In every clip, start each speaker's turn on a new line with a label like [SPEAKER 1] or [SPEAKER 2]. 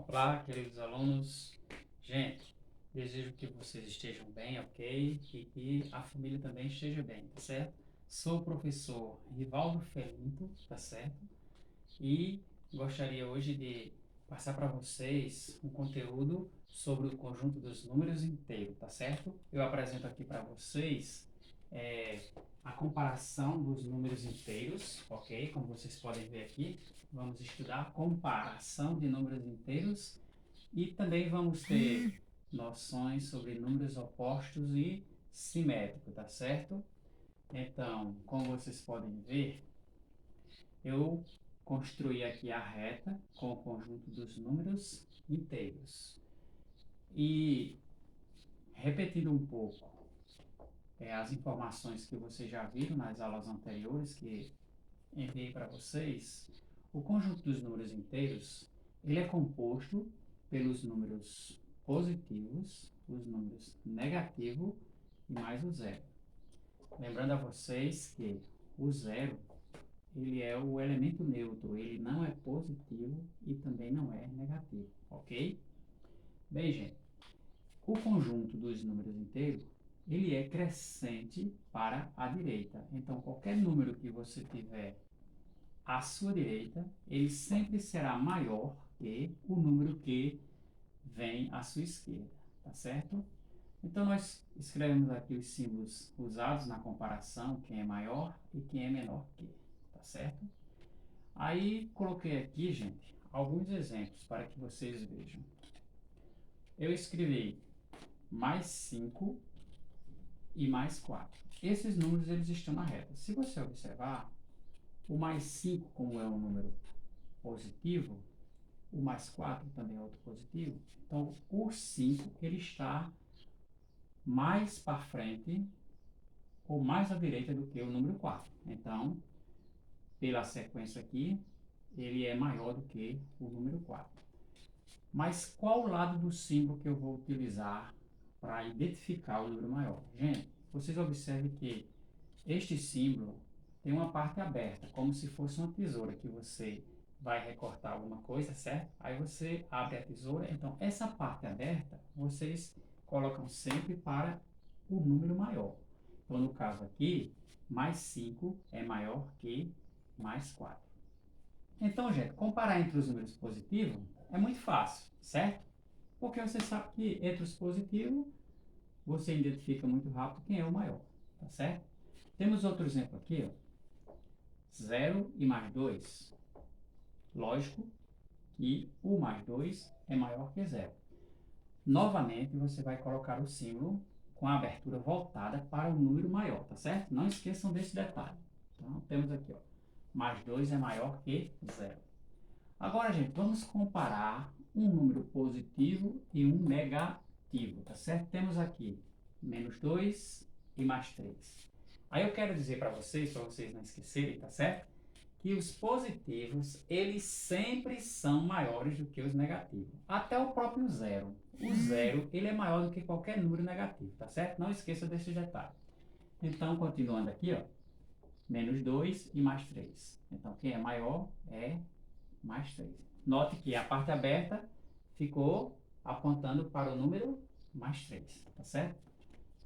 [SPEAKER 1] Olá, queridos alunos. Gente, desejo que vocês estejam bem, ok? E que a família também esteja bem, tá certo? Sou o professor Rivaldo Felinto, tá certo? E gostaria hoje de passar para vocês um conteúdo sobre o conjunto dos números inteiros, tá certo? Eu apresento aqui para vocês é, a comparação dos números inteiros, ok? Como vocês podem ver aqui, vamos estudar a comparação de números inteiros e também vamos ter noções sobre números opostos e simétricos, tá certo? Então, como vocês podem ver, eu construí aqui a reta com o conjunto dos números inteiros. E, repetindo um pouco as informações que vocês já viram nas aulas anteriores que enviei para vocês, o conjunto dos números inteiros, ele é composto pelos números positivos, os números negativos e mais o zero. Lembrando a vocês que o zero, ele é o elemento neutro, ele não é positivo e também não é negativo, ok? Bem, gente, o conjunto dos números inteiros, ele é crescente para a direita. Então, qualquer número que você tiver à sua direita, ele sempre será maior que o número que vem à sua esquerda, tá certo? Então, nós escrevemos aqui os símbolos usados na comparação, quem é maior e quem é menor que, tá certo? Aí, coloquei aqui, gente, alguns exemplos para que vocês vejam. Eu escrevi mais 5 e mais 4. Esses números, eles estão na reta. Se você observar, o mais 5, como é um número positivo, o mais 4 também é outro positivo. Então, o 5, ele está mais para frente ou mais à direita do que o número 4. Então, pela sequência aqui, ele é maior do que o número 4. Mas qual o lado do símbolo que eu vou utilizar para identificar o número maior? Gente, vocês observem que este símbolo tem uma parte aberta, como se fosse uma tesoura que você vai recortar alguma coisa, certo? Aí você abre a tesoura, então essa parte aberta vocês colocam sempre para o número maior. Então, no caso aqui, mais 5 é maior que mais 4. Então, gente, comparar entre os números positivos é muito fácil, certo? Porque você sabe que entre os positivos, você identifica muito rápido quem é o maior, tá certo? Temos outro exemplo aqui, ó. 0 e mais 2. Lógico que o mais 2 é maior que zero. Novamente, você vai colocar o símbolo com a abertura voltada para o número maior, tá certo? Não esqueçam desse detalhe. Então, temos aqui, ó, mais 2 é maior que zero. Agora, gente, vamos comparar um número positivo e um negativo, tá certo? Temos aqui menos 2 e mais 3. Aí eu quero dizer para vocês não esquecerem, tá certo? Que os positivos, eles sempre são maiores do que os negativos. Até o próprio zero. O zero, ele é maior do que qualquer número negativo, tá certo? Não esqueça desse detalhe. Então, continuando aqui, ó, menos 2 e mais 3. Então, quem é maior é mais 3. Note que a parte aberta ficou apontando para o número mais 3, tá certo?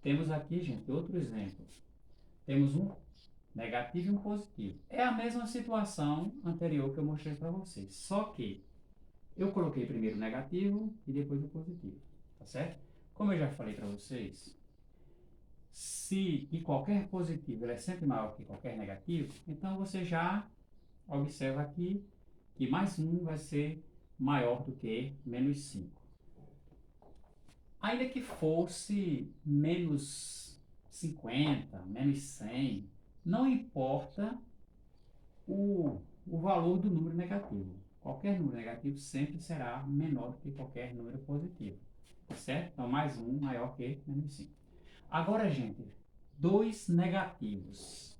[SPEAKER 1] Temos aqui, gente, outro exemplo. Temos um negativo e um positivo. É a mesma situação anterior que eu mostrei para vocês, só que eu coloquei primeiro o negativo e depois o positivo, tá certo? Como eu já falei para vocês, se e qualquer positivo ele é sempre maior que qualquer negativo, então você já observa aqui que mais um vai ser maior do que menos 5. Ainda que fosse menos 50, menos 100, não importa o valor do número negativo. Qualquer número negativo sempre será menor do que qualquer número positivo. Certo? Então, mais um maior que menos 5. Agora, gente, dois negativos.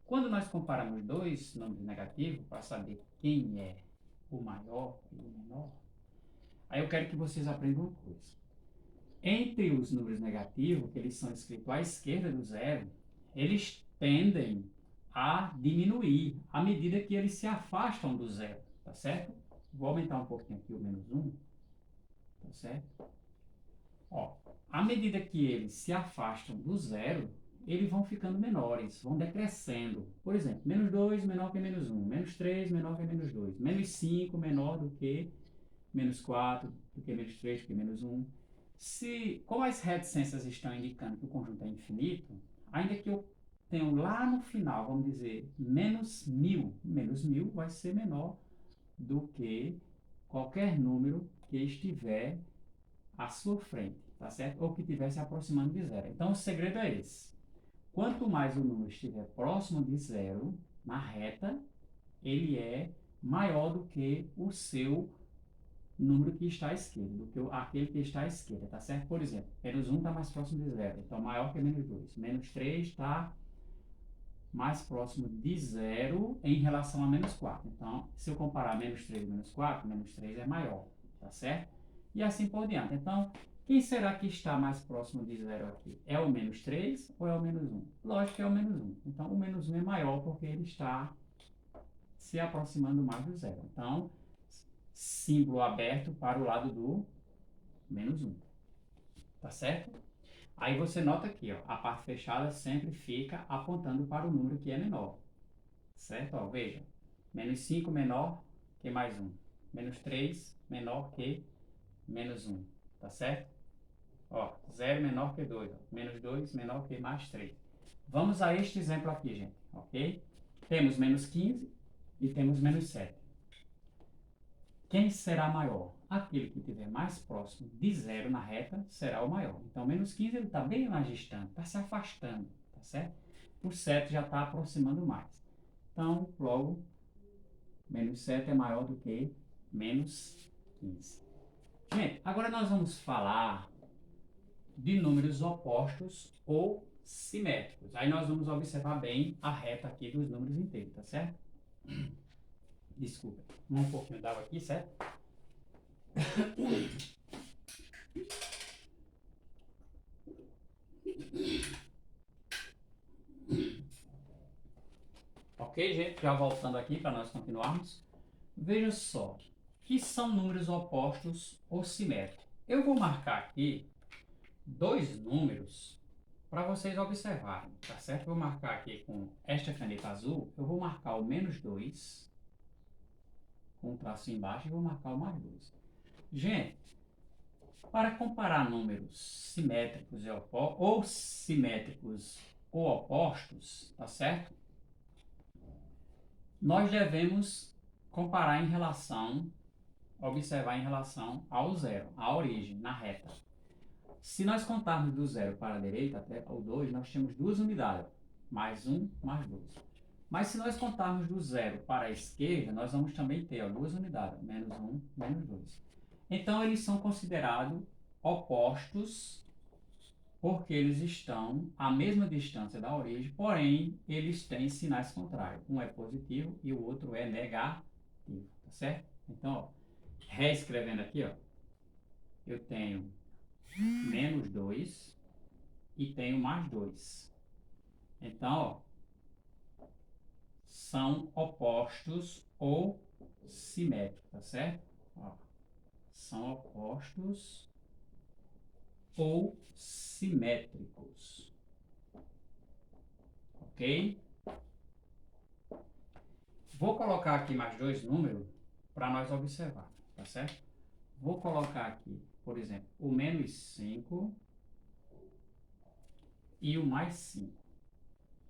[SPEAKER 1] Quando nós comparamos dois números negativos, para saber quem é o maior e o menor, aí eu quero que vocês aprendam uma coisa. Entre os números negativos, que eles são escritos à esquerda do zero, eles tendem a diminuir à medida que eles se afastam do zero, tá certo? Vou aumentar um pouquinho aqui o menos 1, tá certo? Ó, à medida que eles se afastam do zero, eles vão ficando menores, vão decrescendo. Por exemplo, menos 2 menor que menos 1, menos 3 menor que menos 2, menos 5 menor do que menos 4, do que menos 3, do que menos 1. Como as reticências estão indicando que o conjunto é infinito, ainda que eu tenha lá no final, vamos dizer, menos 1000 vai ser menor do que qualquer número que estiver à sua frente, tá certo? Ou que estiver se aproximando de zero. Então, o segredo é esse. Quanto mais o número estiver próximo de zero, na reta, ele é maior do que o seu número que está à esquerda, do que aquele que está à esquerda, tá certo? Por exemplo, menos 1 está mais próximo de zero, então maior que menos 2. Menos 3 está mais próximo de zero em relação a menos 4. Então, se eu comparar menos 3 e menos 3 é maior, tá certo? E assim por diante. Então, quem será que está mais próximo de zero aqui? É o menos 3 ou é o menos 1? Lógico que é o menos 1. Então, o menos 1 é maior porque ele está se aproximando mais do zero. Então, símbolo aberto para o lado do menos 1. Tá certo? Aí você nota aqui, ó, a parte fechada sempre fica apontando para o número que é menor. Certo? Ó, veja, menos 5 menor que mais 1. Menos 3 menor que menos 1. Tá certo? Ó, 0 menor que 2. Ó. Menos 2 menor que mais 3. Vamos a este exemplo aqui, gente. Ok? Temos menos 15 e temos menos 7. Quem será maior? Aquele que estiver mais próximo de zero na reta será o maior. Então, menos 15 ele está bem mais distante, está se afastando, tá certo? O 7 já está aproximando mais. Então, logo, menos 7 é maior do que menos 15. Gente, agora nós vamos falar de números opostos ou simétricos. Aí nós vamos observar bem a reta aqui dos números inteiros, tá certo? Desculpa, um pouquinho d'água aqui, certo? Ok, gente? Já voltando aqui para nós continuarmos. Veja só, que são números opostos ou simétricos. Eu vou marcar aqui dois números para vocês observarem, tá certo? Vou marcar aqui com esta caneta azul, eu vou marcar o menos 2, com um traço embaixo, e vou marcar o mais 2. Gente, para comparar números simétricos ou simétricos ou opostos, tá certo? Nós devemos comparar em relação, observar em relação ao zero, à origem, na reta. Se nós contarmos do zero para a direita até o 2, nós temos duas unidades, mais 1, mais 2. Mas se nós contarmos do zero para a esquerda, nós vamos também ter duas unidades, menos 1, menos 2. Então, eles são considerados opostos porque eles estão à mesma distância da origem, porém, eles têm sinais contrários. Um é positivo e o outro é negativo, tá certo? Então, ó, reescrevendo aqui, ó, eu tenho menos 2 e tenho mais 2. Então, ó, são opostos ou simétricos, tá certo? Ó, são opostos ou simétricos, ok? Vou colocar aqui mais dois números para nós observar, tá certo? Vou colocar aqui, por exemplo, o menos 5 e o mais 5.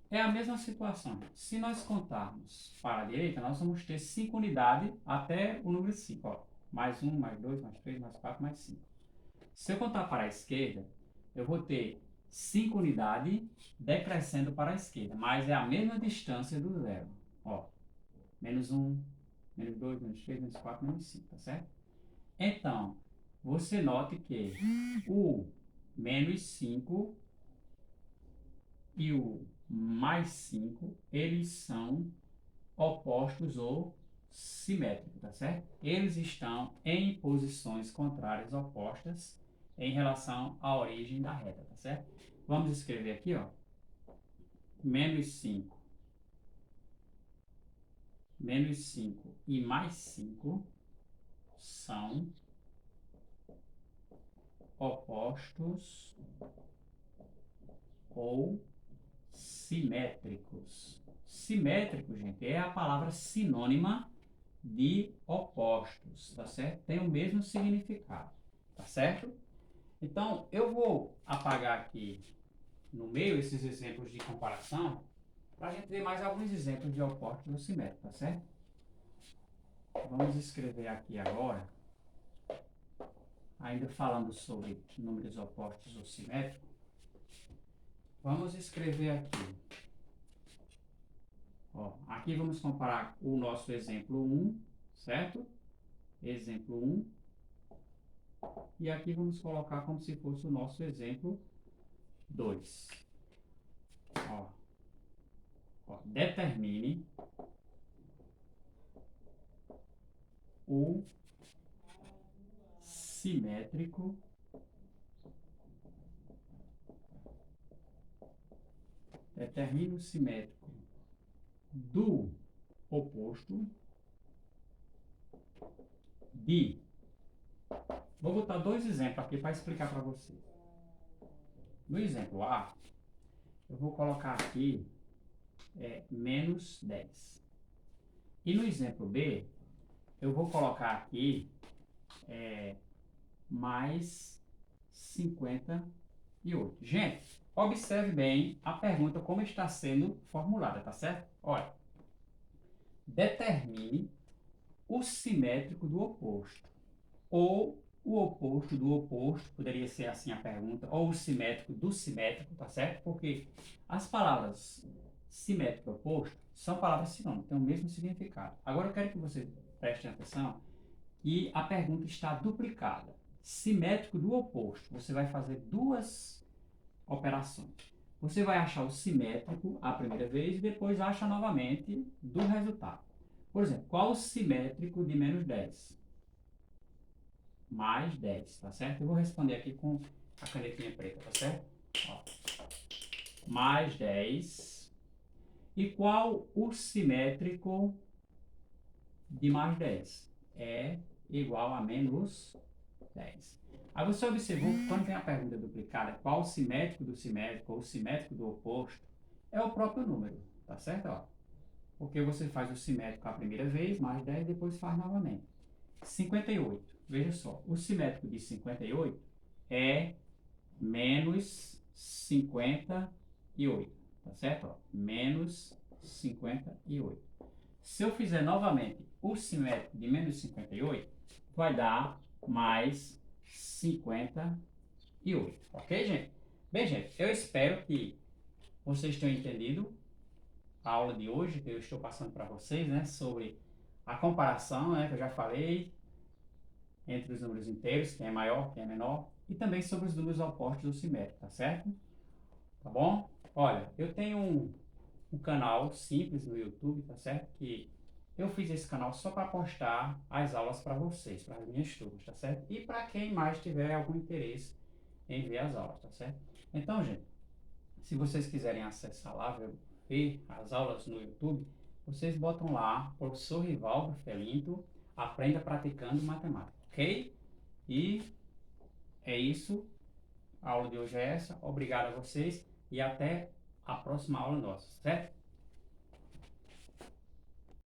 [SPEAKER 1] É a mesma situação. Se nós contarmos para a direita, nós vamos ter 5 unidades até o número 5. Ó. Mais 1, mais 2, mais 3, mais 4, mais 5. Se eu contar para a esquerda, eu vou ter 5 unidades decrescendo para a esquerda, mas é a mesma distância do zero. Ó, menos 1, menos 2, menos 3, menos 4, menos 5, tá certo? Então, você note que o menos 5 e o mais 5, eles são opostos ou simétricos, tá certo? Eles estão em posições contrárias opostas em relação à origem da reta, tá certo? Vamos escrever aqui, ó, menos 5 e mais 5 são opostos ou simétricos. Simétrico, gente, é a palavra sinônima de opostos, tá certo? Tem o mesmo significado, tá certo? Então, eu vou apagar aqui no meio esses exemplos de comparação para a gente ver mais alguns exemplos de opostos ou simétricos, tá certo? Vamos escrever aqui agora, ainda falando sobre números opostos ou simétricos, vamos escrever aqui. Ó, aqui vamos comparar o nosso exemplo 1, certo? Exemplo 1. E aqui vamos colocar como se fosse o nosso exemplo 2. Determine o simétrico do oposto de... Vou botar dois exemplos aqui para explicar para vocês. No exemplo A, eu vou colocar aqui menos 10. E no exemplo B, eu vou colocar aqui mais 58. Gente, observe bem a pergunta como está sendo formulada, tá certo? Olha, determine o simétrico do oposto. Ou o oposto do oposto, poderia ser assim a pergunta, ou o simétrico do simétrico, tá certo? Porque as palavras simétrico e oposto são palavras sinônimas, têm o mesmo significado. Agora eu quero que você preste atenção que a pergunta está duplicada. Simétrico do oposto, você vai fazer duas operações. Você vai achar o simétrico a primeira vez e depois acha novamente do resultado. Por exemplo, qual o simétrico de menos 10? Mais 10, tá certo? Eu vou responder aqui com a canetinha preta, tá certo? Ó. Mais 10. E qual o simétrico de mais 10? É igual a menos 10. Aí você observou que quando tem a pergunta duplicada, qual o simétrico do simétrico ou o simétrico do oposto, é o próprio número, tá certo? Ó. Porque você faz o simétrico a primeira vez, mais 10, depois faz novamente. 58. Veja só, o simétrico de 58 é menos 58, tá certo? Ó, menos 58. Se eu fizer novamente o simétrico de menos 58, vai dar mais 58, ok, gente? Bem, gente, eu espero que vocês tenham entendido a aula de hoje, que eu estou passando para vocês, né, sobre a comparação, né, que eu já falei, entre os números inteiros, quem é maior, quem é menor, e também sobre os números opostos ou simétricos, tá certo? Tá bom? Olha, eu tenho um canal simples no YouTube, tá certo? Que eu fiz esse canal só para postar as aulas para vocês, para as minhas turmas, tá certo? E para quem mais tiver algum interesse em ver as aulas, tá certo? Então, gente, se vocês quiserem acessar lá, ver as aulas no YouTube, vocês botam lá, professor Rivaldo Felinto, aprenda praticando matemática, ok? E é isso. A aula de hoje é essa. Obrigado a vocês e até a próxima aula nossa, certo?